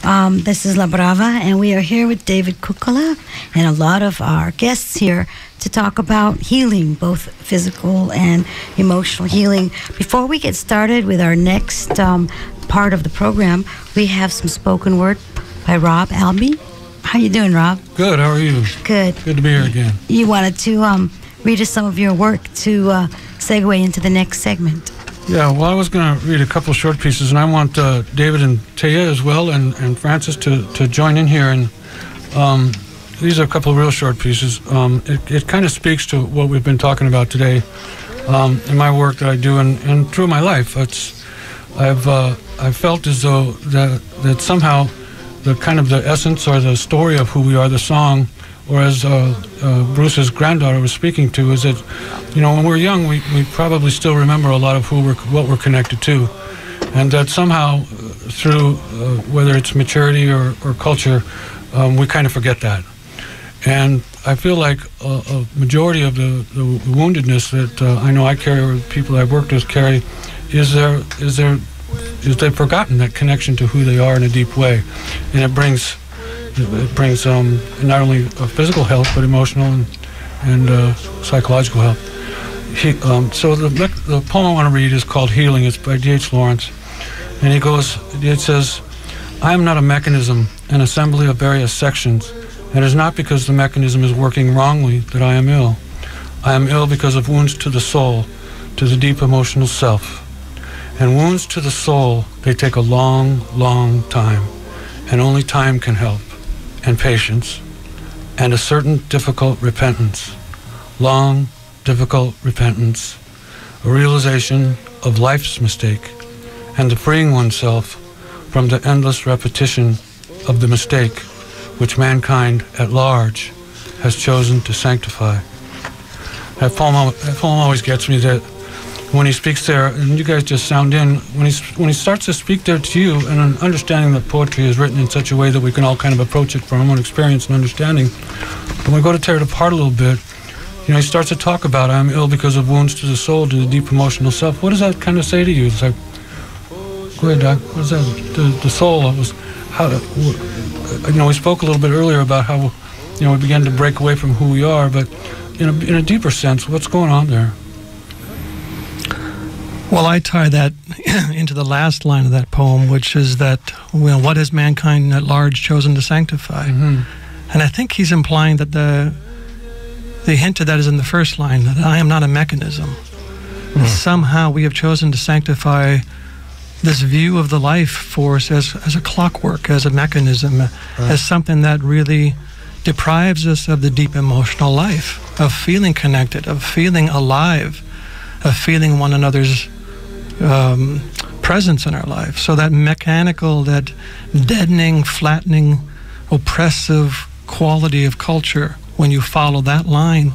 This is LaBrava, and we are here with David Kukkola and a lot of our guests here to talk about healing, both physical and emotional healing. Before we get started with our next part of the program, we have some spoken word by Rob Allbee. How you doing, Rob? Good. How are you? Good. Good to be here again. You wanted to read us some of your work to segue into the next segment. Yeah, well, I was going to read a couple of short pieces, and I want David and Teya as well, and Francis to join in here. And these are a couple of real short pieces. It kind of speaks to what we've been talking about today in my work that I do and through my life. I've felt as though that somehow the kind of the essence or the story of who we are, the song, or as Bruce's granddaughter was speaking to, is that, you know, when we're young, we probably still remember a lot of what we're connected to, and that somehow through whether it's maturity or culture, we kind of forget that. And I feel like a majority of the woundedness that I know I carry, or people I've worked with carry, is they've forgotten that connection to who they are in a deep way, and it brings not only physical health but emotional and psychological health. So the poem I want to read is called Healing. It's by D.H. Lawrence, and it says, "I am not a mechanism, an assembly of various sections. It is not because the mechanism is working wrongly that I am ill. I am ill because of wounds to the soul, to the deep emotional self. And wounds to the soul, they take a long, long time, and only time can help, and patience, and a certain difficult repentance, long, difficult repentance, a realization of life's mistake, and the freeing oneself from the endless repetition of the mistake which mankind at large has chosen to sanctify." That poem always gets me, that when he speaks there, and you guys just sound in, when he starts to speak there to you, and an understanding that poetry is written in such a way that we can all kind of approach it from our own experience and understanding. When we go to tear it apart a little bit, you know, he starts to talk about, "I am ill because of wounds to the soul, to the deep emotional self." What does that kind of say to you? It's like, go ahead, Doc. What is that? The soul. It was how. You know, we spoke a little bit earlier about how, you know, we began to break away from who we are, but in a deeper sense, what's going on there? Well, I tie that into the last line of that poem, which is that, well, what has mankind at large chosen to sanctify? Mm-hmm. And I think he's implying that the hint to that is in the first line, that I am not a mechanism. Mm. Somehow we have chosen to sanctify this view of the life force as a clockwork, as a mechanism, right, as something that really deprives us of the deep emotional life, of feeling connected, of feeling alive, of feeling one another's presence in our life. So that mechanical, that deadening, flattening, oppressive quality of culture, when you follow that line,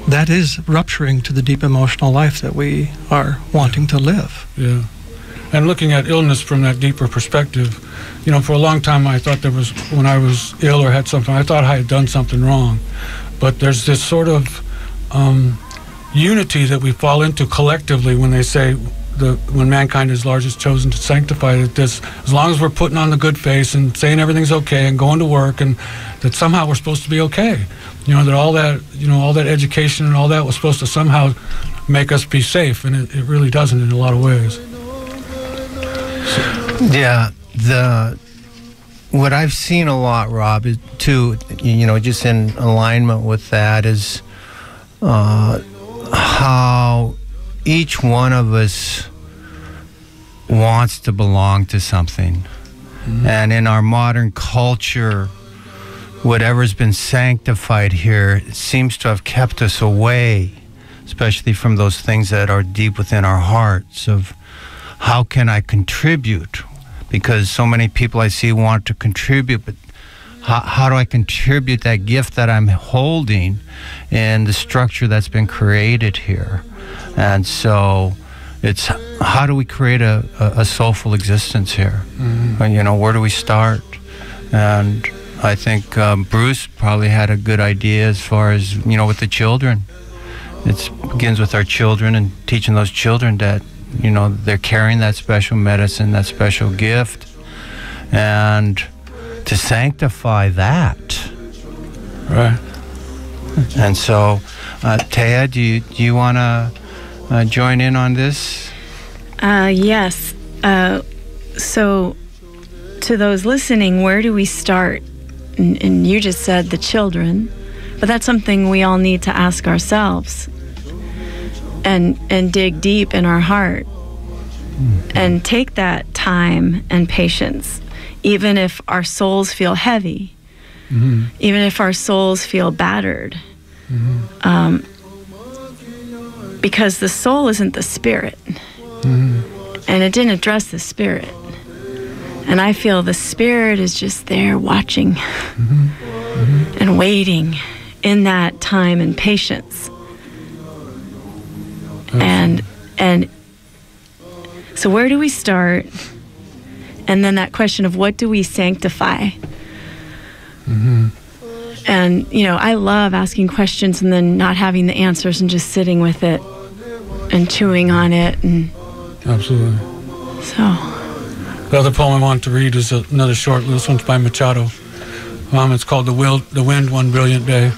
that is rupturing to the deep emotional life that we are wanting to live. Yeah. And looking at illness from that deeper perspective, you know, for a long time I thought when I was ill or had something, I thought I had done something wrong. But there's this sort of unity that we fall into collectively when they say when mankind is large has chosen to sanctify, that this, as long as we're putting on the good face and saying everything's okay and going to work, and that somehow we're supposed to be okay. You know, that all that education and all that was supposed to somehow make us be safe, and it really doesn't in a lot of ways. Yeah, what I've seen a lot, Rob, is too, you know, just in alignment with that, is how each one of us wants to belong to something. Mm-hmm. And in our modern culture, whatever's been sanctified here seems to have kept us away, especially from those things that are deep within our hearts, of how can I contribute? Because so many people I see want to contribute, but how do I contribute that gift that I'm holding in the structure that's been created here? And so it's, how do we create a soulful existence here? Mm-hmm. You know, where do we start? And I think Bruce probably had a good idea as far as, you know, with the children. It begins with our children and teaching those children that, you know, they're carrying that special medicine, that special gift, and to sanctify that. Right. And so, Teya, do you want to join in on this? Yes. So, to those listening, where do we start? And you just said the children, but that's something we all need to ask ourselves and dig deep in our heart and take that time and patience, even if our souls feel heavy, even if our souls feel battered, because the soul isn't the spirit, and it didn't address the spirit. And I feel the spirit is just there watching and waiting in that time and patience. And so where do we start? And then that question of what do we sanctify? And, I love asking questions and then not having the answers and just sitting with it and chewing on it. And absolutely. So... The other poem I want to read is another short. This one's by Machado. It's called The Wind One Brilliant Day.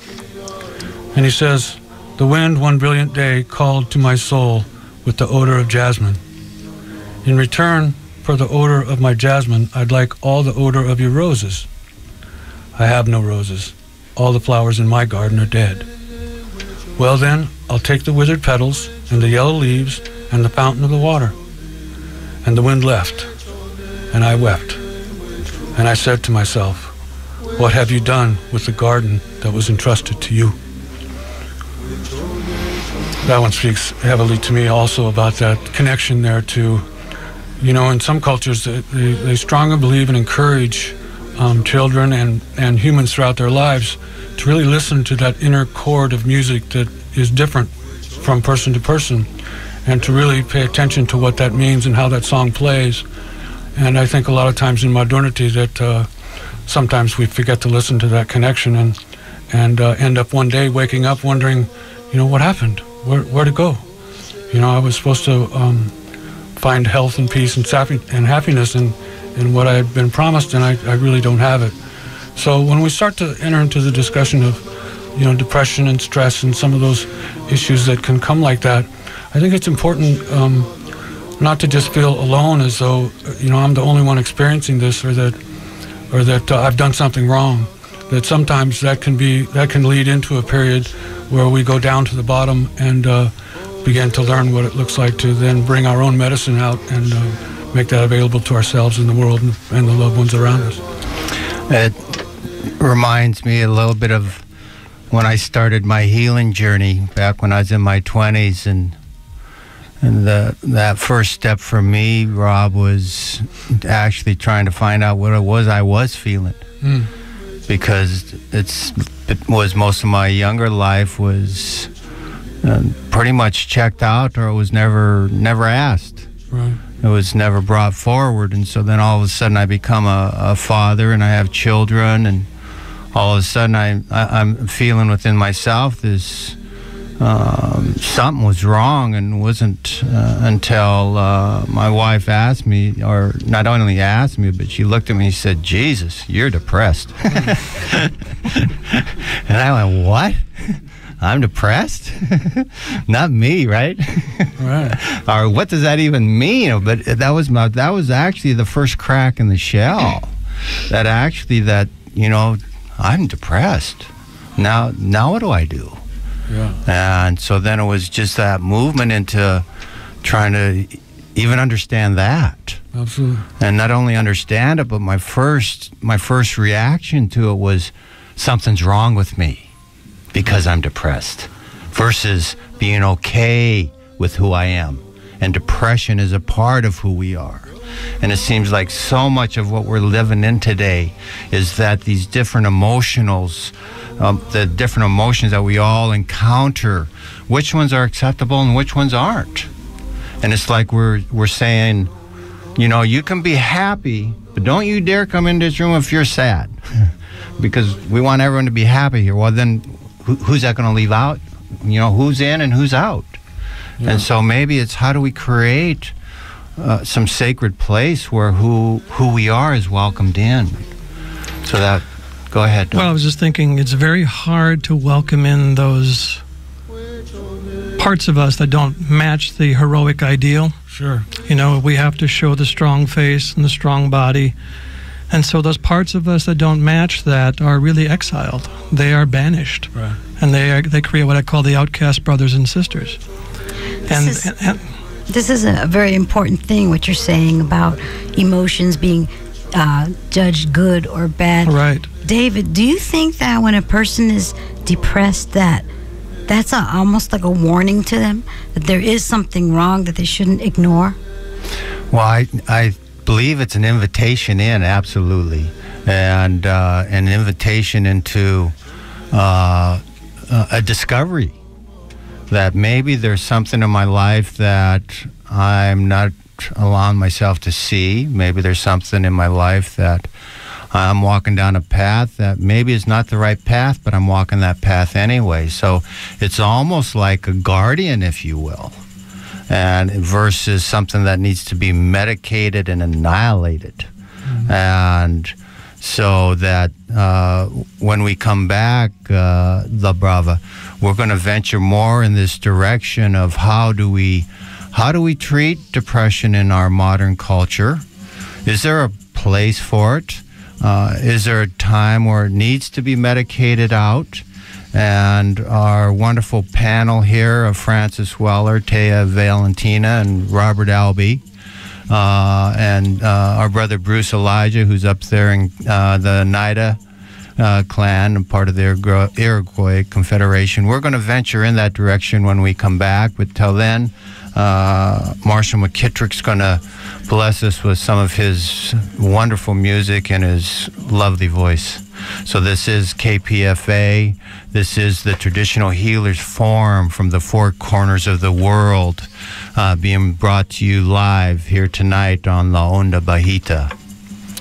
And he says, "The wind one brilliant day called to my soul with the odor of jasmine. In return for the odor of my jasmine, I'd like all the odor of your roses. I have no roses. All the flowers in my garden are dead. Well then, I'll take the withered petals and the yellow leaves and the fountain of the water." And the wind left. And I wept, and I said to myself, "What have you done with the garden that was entrusted to you?" That one speaks heavily to me also about that connection there to, in some cultures, they strongly believe and encourage children and humans throughout their lives to really listen to that inner chord of music that is different from person to person, and to really pay attention to what that means and how that song plays. And I think a lot of times in modernity that sometimes we forget to listen to that connection and end up one day waking up wondering, what happened? Where'd it go? I was supposed to find health and peace and happiness in what I had been promised, and I really don't have it. So when we start to enter into the discussion of, depression and stress and some of those issues that can come like that, I think it's important not to just feel alone as though, I'm the only one experiencing this, or that I've done something wrong. That sometimes that can lead into a period where we go down to the bottom and begin to learn what it looks like to then bring our own medicine out and make that available to ourselves and the world and the loved ones around us. It reminds me a little bit of when I started my healing journey back when I was in my 20s, and that first step for me, Rob, was actually trying to find out what it was I was feeling. Because it was most of my younger life was pretty much checked out, or it was never asked. Right. It was never brought forward. And so then all of a sudden I become a father and I have children, and all of a sudden I'm feeling within myself this something was wrong, and wasn't until my wife asked me, or not only asked me, but she looked at me and said, "Jesus, you're depressed." And I went, "What? I'm depressed?" Not me, right? Right. Or what does that even mean? But that was actually the first crack in the shell. That I'm depressed. Now what do I do? Yeah. And so then it was just that movement into trying to even understand that. Absolutely. And not only understand it, but my first reaction to it was, something's wrong with me because I'm depressed, versus being okay with who I am. And depression is a part of who we are. And it seems like so much of what we're living in today is that these different emotions, the different emotions that we all encounter, which ones are acceptable and which ones aren't. And it's like we're saying, you can be happy, but don't you dare come into this room if you're sad. Because we want everyone to be happy here. Well, then who's that going to leave out? Who's in and who's out? Yeah. And so maybe it's how do we create some sacred place where who we are is welcomed in. So that, go ahead, Doug. Well, I was just thinking it's very hard to welcome in those parts of us that don't match the heroic ideal. Sure. You know, we have to show the strong face and the strong body. And so those parts of us that don't match that are really exiled. They are banished. Right. And they create what I call the outcast brothers and sisters. This is a very important thing, what you're saying about emotions being judged good or bad. Right. David, do you think that when a person is depressed, that's almost like a warning to them that there is something wrong that they shouldn't ignore? Well, I believe it's an invitation in, absolutely, and an invitation into a discovery that maybe there's something in my life that I'm not allowing myself to see. Maybe there's something in my life that I'm walking down a path that maybe is not the right path, but I'm walking that path anyway. So it's almost like a guardian, if you will, and versus something that needs to be medicated and annihilated. Mm-hmm. And so that when we come back, LaBrava, we're going to venture more in this direction of how do we treat depression in our modern culture? Is there a place for it? Is there a time where it needs to be medicated out? And our wonderful panel here of Francis Weller, Teya Valentina, and Robert Allbee, and our brother Bruce Elijah, who's up there in the Oneida Clan, and part of the Iroquois Confederation. We're going to venture in that direction when we come back, but till then, Marshal McKitrick's going to bless us with some of his wonderful music and his lovely voice. So this is KPFA. This is the Traditional Healers Forum from the four corners of the world, being brought to you live here tonight on La Onda Bajita.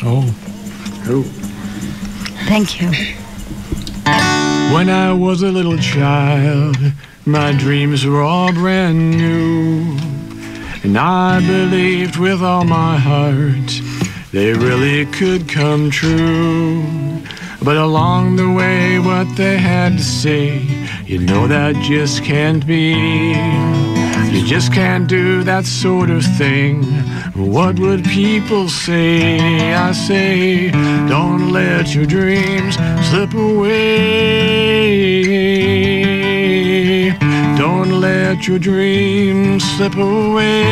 Oh. Thank you. When I was a little child, my dreams were all brand new, and I believed with all my heart they really could come true. But along the way, what they had to say, you know that just can't be. You just can't do that sort of thing. What would people say? I say, don't let your dreams slip away. Don't let your dreams slip away.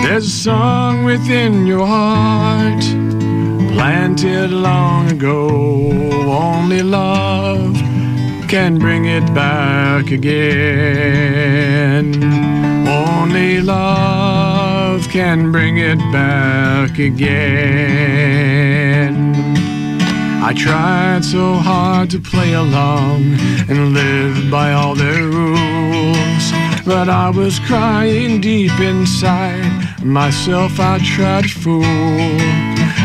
There's a song within your heart, planted long ago. Only love can bring it back again. Only love can bring it back again. I tried so hard to play along and live by all their rules, but I was crying deep inside. Myself I tried to fool.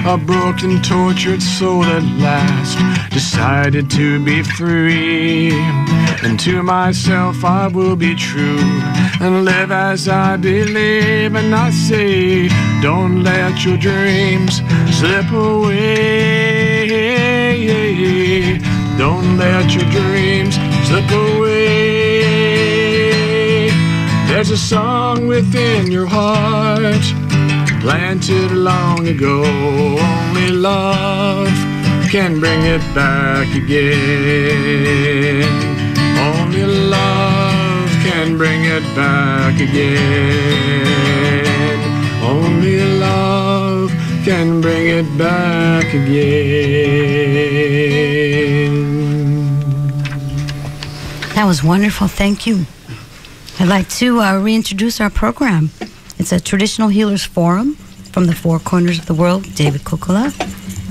A broken, tortured soul at last decided to be free. And to myself I will be true and live as I believe. And I say, don't let your dreams slip away. Don't let your dreams slip away. There's a song within your heart, planted long ago. Only love can bring it back again. Only love can bring it back again. Only love can bring it back again. That was wonderful. Thank you. I'd like to reintroduce our program. It's a Traditional Healers Forum from the four corners of the world, David Kukkola.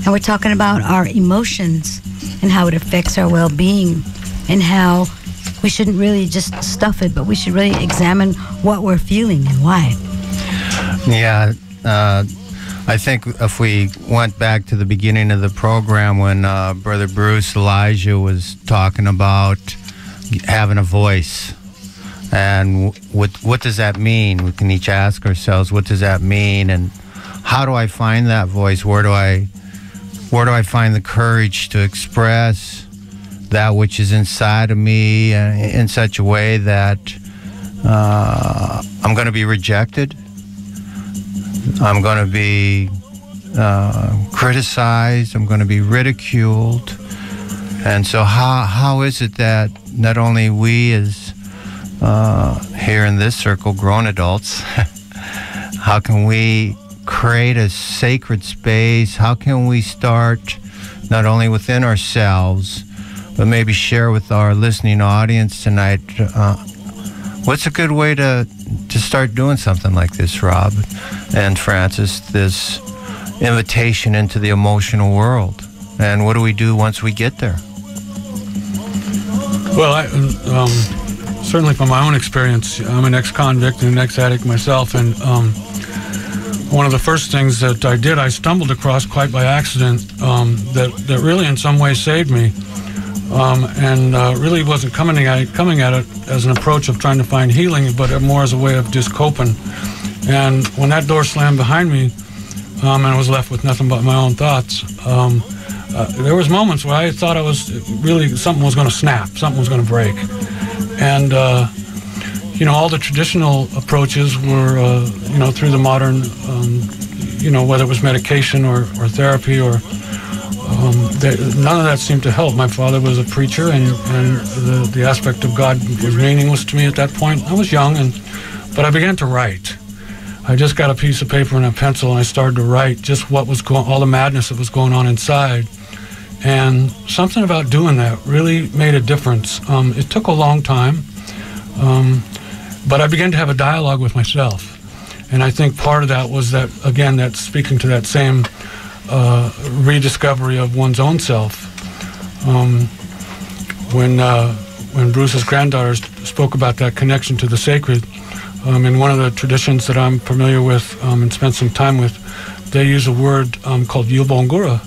And we're talking about our emotions and how it affects our well-being and how we shouldn't really just stuff it, but we should really examine what we're feeling and why. Yeah, I think if we went back to the beginning of the program when Brother Bruce Elijah was talking about having a voice And what does that mean? We can each ask ourselves, what does that mean? And how do I find that voice? Where do I find the courage to express that which is inside of me in such a way that I'm going to be rejected? I'm going to be criticized. I'm going to be ridiculed. And so how is it that not only we as here in this circle, grown adults, how can we create a sacred space? How can we start not only within ourselves, but maybe share with our listening audience tonight? What's a good way to start doing something like this, Rob and Francis, this invitation into the emotional world? And what do we do once we get there? Well, certainly from my own experience, I'm an ex-convict and an ex-addict myself, and one of the first things that I did, I stumbled across quite by accident, that really in some way saved me, and really wasn't coming at it as an approach of trying to find healing, but more as a way of just coping. And when that door slammed behind me, and I was left with nothing but my own thoughts, there was moments where I thought something was going to snap, something was going to break. And all the traditional approaches were, through the modern, whether it was medication or therapy or none of that seemed to help. My father was a preacher, and the aspect of God was meaningless to me at that point. I was young, but I began to write. I just got a piece of paper and a pencil, and I started to write just what was all the madness that was going on inside. And something about doing that really made a difference. It took a long time, but I began to have a dialogue with myself. And I think part of that was that, again, that's speaking to that same rediscovery of one's own self. When Bruce's granddaughter spoke about that connection to the sacred, in one of the traditions that I'm familiar with and spent some time with, they use a word called yubongura,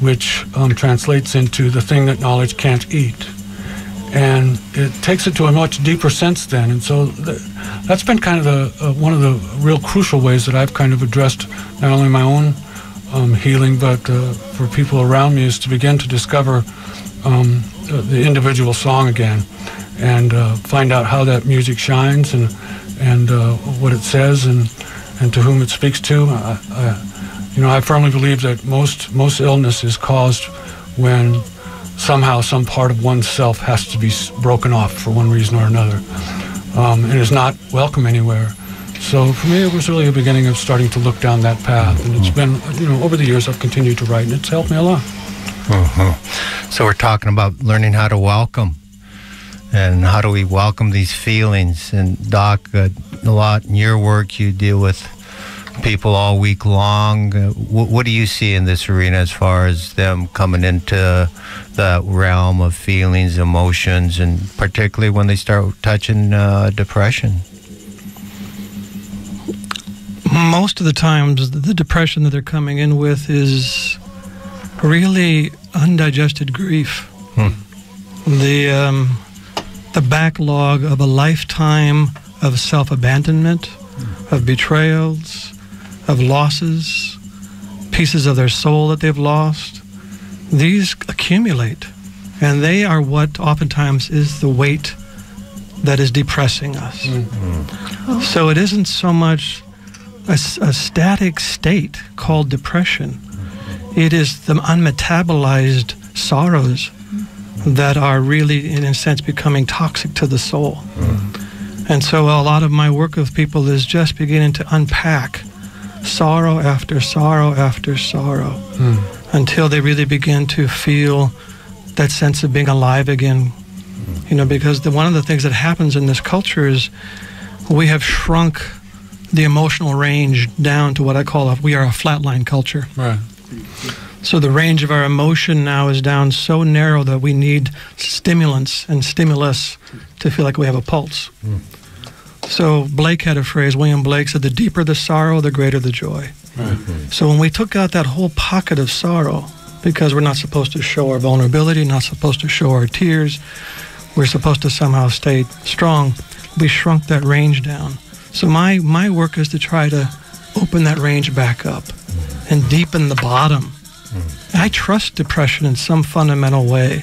which translates into the thing that knowledge can't eat. And it takes it to a much deeper sense then. And so that's been kind of one of the real crucial ways that I've kind of addressed not only my own healing, but for people around me, is to begin to discover the individual song again, and find out how that music shines and what it says and to whom it speaks to. I firmly believe that most illness is caused when somehow some part of oneself has to be broken off for one reason or another, and is not welcome anywhere. So for me, it was really a beginning of starting to look down that path, and it's been, over the years I've continued to write, and it's helped me a lot. So we're talking about learning how to welcome, and how do we welcome these feelings. And Doc, a lot in your work, you deal with people all week long. What do you see in this arena as far as them coming into the realm of feelings, emotions, and particularly when they start touching depression? Most of the times, the depression that they're coming in with is really undigested grief. The backlog of a lifetime of self-abandonment, of betrayals, of losses, pieces of their soul that they've lost. These accumulate, and they are what oftentimes is the weight that is depressing us. So it isn't so much a static state called depression. It is the unmetabolized sorrows that are really, in a sense, becoming toxic to the soul. And so a lot of my work with people is just beginning to unpack sorrow after sorrow after sorrow until they really begin to feel that sense of being alive again. Because one of the things that happens in this culture is we have shrunk the emotional range down to what I call we are a flatline culture. Right. So the range of our emotion now is down so narrow that we need stimulants and stimulus to feel like we have a pulse. So Blake had a phrase, William Blake said, the deeper the sorrow, the greater the joy. So when we took out that whole pocket of sorrow, because we're not supposed to show our vulnerability, not supposed to show our tears, we're supposed to somehow stay strong, we shrunk that range down. So my work is to try to open that range back up and deepen the bottom. I trust depression in some fundamental way,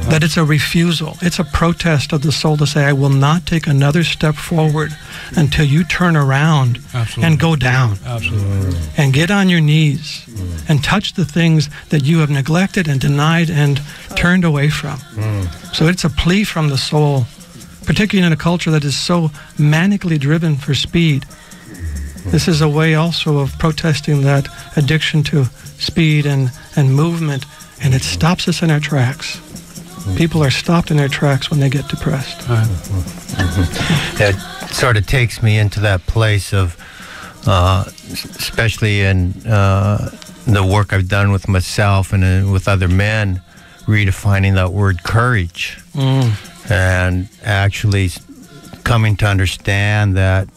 that it's a refusal. It's a protest of the soul to say, I will not take another step forward until you turn around and go down. Absolutely. And get on your knees and touch the things that you have neglected and denied and turned away from. So it's a plea from the soul, particularly in a culture that is so manically driven for speed. This is a way also of protesting that addiction to speed and movement, and it stops us in our tracks. People are stopped in their tracks when they get depressed. It sort of takes me into that place of, especially in the work I've done with myself and with other men, redefining that word courage. And actually coming to understand that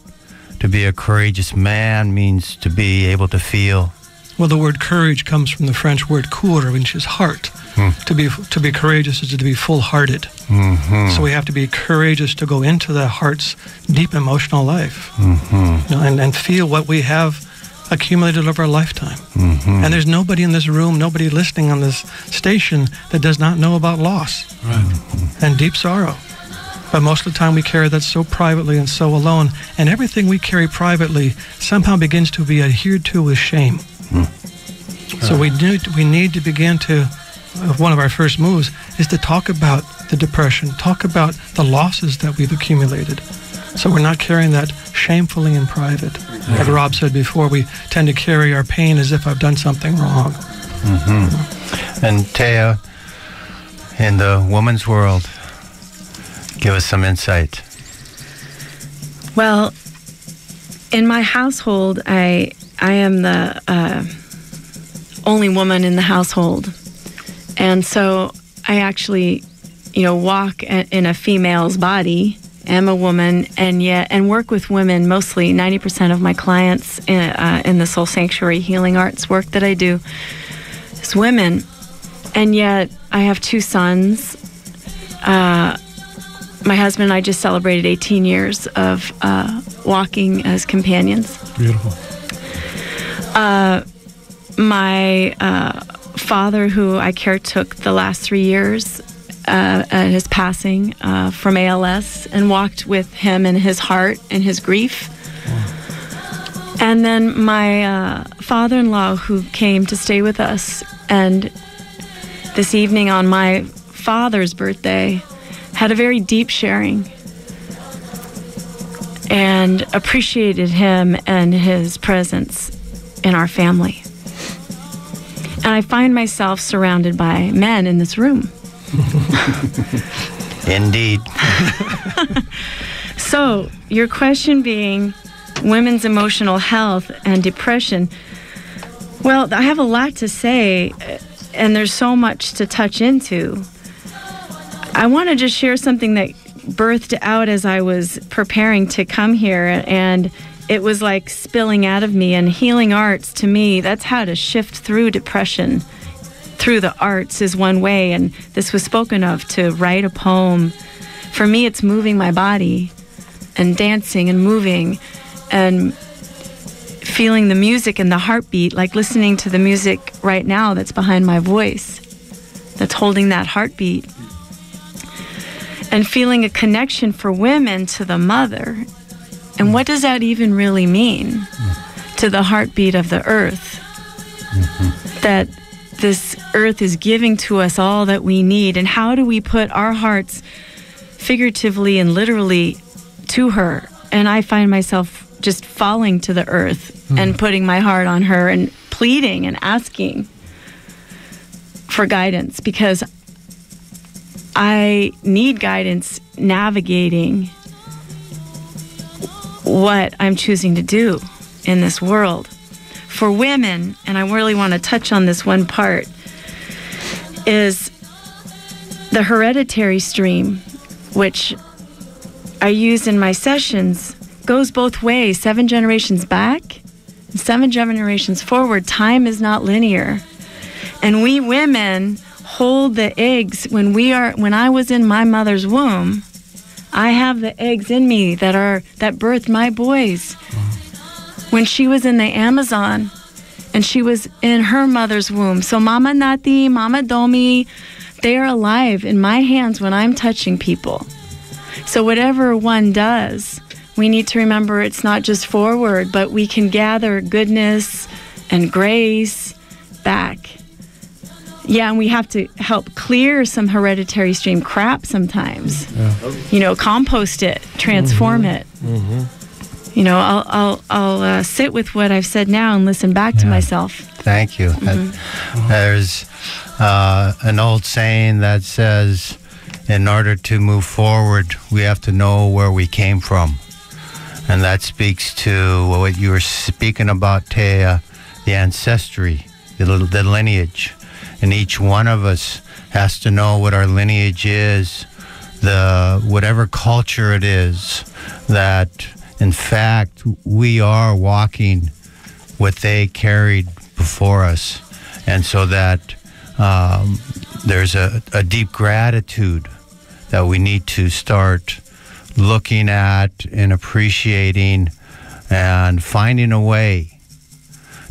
to be a courageous man means to be able to feel. Well, the word courage comes from the French word coeur, which is heart. To be courageous is to be full-hearted. So we have to be courageous to go into the heart's deep emotional life, and feel what we have accumulated over a lifetime. And there's nobody in this room, nobody listening on this station that does not know about loss and deep sorrow. But most of the time we carry that so privately and so alone, and everything we carry privately somehow begins to be adhered to with shame. So we need to begin to, one of our first moves is to talk about the depression, talk about the losses that we've accumulated. So we're not carrying that shamefully in private. Like Rob said before, we tend to carry our pain as if I've done something wrong. And Teya, in the woman's world, give us some insight. Well, in my household, I am the only woman in the household. And so I actually, walk in a female's body, am a woman, and work with women. Mostly 90% of my clients in the Soul Sanctuary Healing Arts work that I do is women. And yet I have 2 sons. My husband and I just celebrated 18 years of walking as companions. Beautiful. My father, who I caretook the last 3 years at his passing from ALS, and walked with him in his heart and his grief. And then my father-in-law, who came to stay with us, and this evening on my father's birthday, had a very deep sharing and appreciated him and his presence in our family. And I find myself surrounded by men in this room. Indeed. So, your question being women's emotional health and depression. Well, I have a lot to say, and there's so much to touch into. I want to just share something that birthed out as I was preparing to come here, and it was like spilling out of me. And healing arts, to me, that's how to shift through depression. Through the arts is one way, and this was spoken of, to write a poem. For me, it's moving my body and dancing and moving and feeling the music and the heartbeat, like listening to the music right now that's behind my voice, that's holding that heartbeat. And feeling a connection for women to the mother. And what does that even really mean? To the heartbeat of the earth. That this earth is giving to us all that we need. And how do we put our hearts figuratively and literally to her? And I find myself just falling to the earth and putting my heart on her and pleading and asking for guidance, because I need guidance navigating what I'm choosing to do in this world. For women, and I really want to touch on this one part, is the hereditary stream, which I use in my sessions, goes both ways, 7 generations back, 7 generations forward. Time is not linear. And we women hold the eggs when I was in my mother's womb. I have the eggs in me that birthed my boys. When she was in the Amazon and she was in her mother's womb. So Mama Nati, Mama Domi, they are alive in my hands when I'm touching people. So whatever one does, we need to remember it's not just forward, but we can gather goodness and grace back. Yeah, and we have to help clear some hereditary stream crap sometimes. Yeah. Compost it, transform it. I'll sit with what I've said now and listen back to myself. Thank you. There's an old saying that says, in order to move forward, we have to know where we came from. And that speaks to what you were speaking about, Teya, the ancestry, the lineage. And each one of us has to know what our lineage is, whatever culture it is, that in fact we are walking what they carried before us. And so that there's a deep gratitude that we need to start looking at and appreciating and finding a way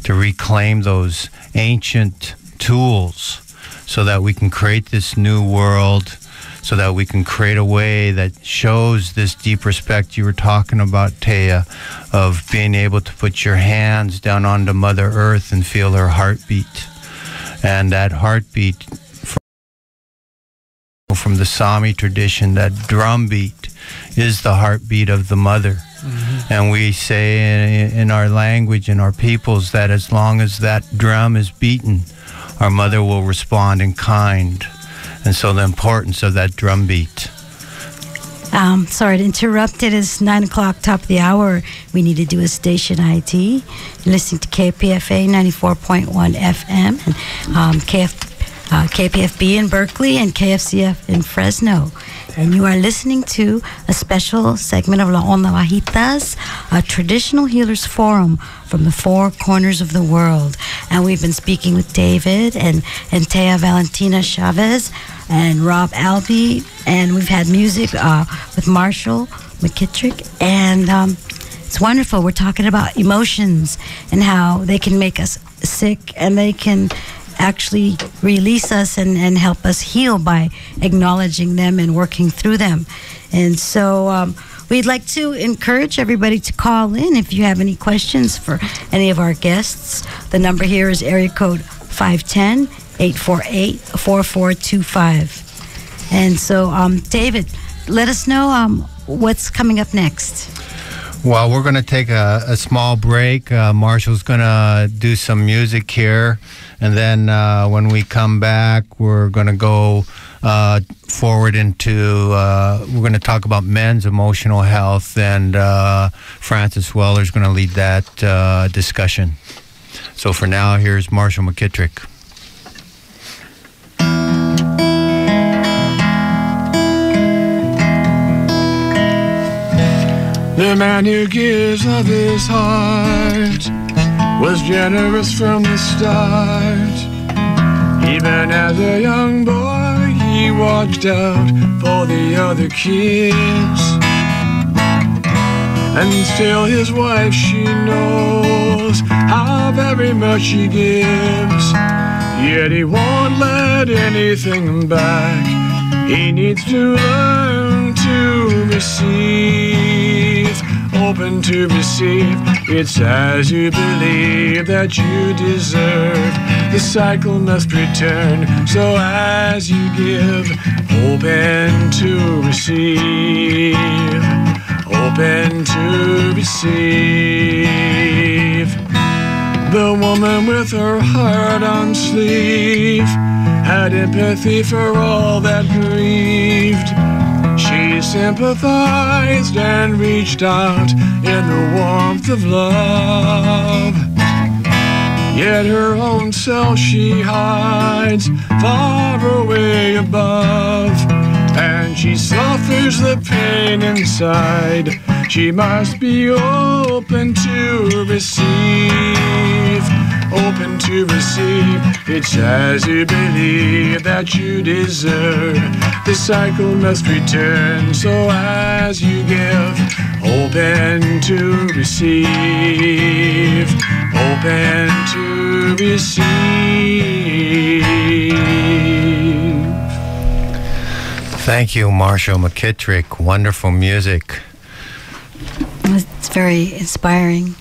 to reclaim those ancient tools so that we can create this new world, so that we can create a way that shows this deep respect you were talking about, Teya, of being able to put your hands down onto Mother Earth and feel her heartbeat. And that heartbeat from the Sami tradition, that drum beat, is the heartbeat of the mother. And we say in our language, in our peoples, that as long as that drum is beaten, our mother will respond in kind. And so the importance of that drum beat. Sorry to interrupt. It is 9 o'clock, top of the hour. We need to do a station ID. You're listening to KPFA 94.1 FM and KPFB in Berkeley and KFCF in Fresno. And you are listening to a special segment of La Onda Bajitas, a traditional healers forum from the four corners of the world. And we've been speaking with David and Teya Valentina Chavez and Rob Allbee. And we've had music with Marshal, McKitrick. And it's wonderful. We're talking about emotions and how they can make us sick and they can actually release us and help us heal by acknowledging them and working through them. And so we'd like to encourage everybody to call in if you have any questions for any of our guests. The number here is area code 510-848-4425. And so, David, let us know what's coming up next. Well, we're going to take a small break. Marshal's going to do some music here. And then when we come back, we're going to go forward into, we're going to talk about men's emotional health. And Francis Weller's going to lead that discussion. So for now, here's Marshal McKitrick. The man who gives of his heart was generous from the start. Even as a young boy, he watched out for the other kids. And still his wife, she knows how very much he gives. Yet he won't let anything back. He needs to learn to receive, open to receive. It's as you believe that you deserve. The cycle must return. So as you give, open to receive, open to receive. The woman with her heart on sleeve had empathy for all that grieved. She sympathized and reached out in the warmth of love. Yet her own self she hides far away above, and she suffers the pain inside. She must be open to receive, open to receive. It's as you believe that you deserve. The cycle must return, so as you give, open to receive, open to receive. Thank you, Marshal McKitrick. Wonderful music. It's very inspiring.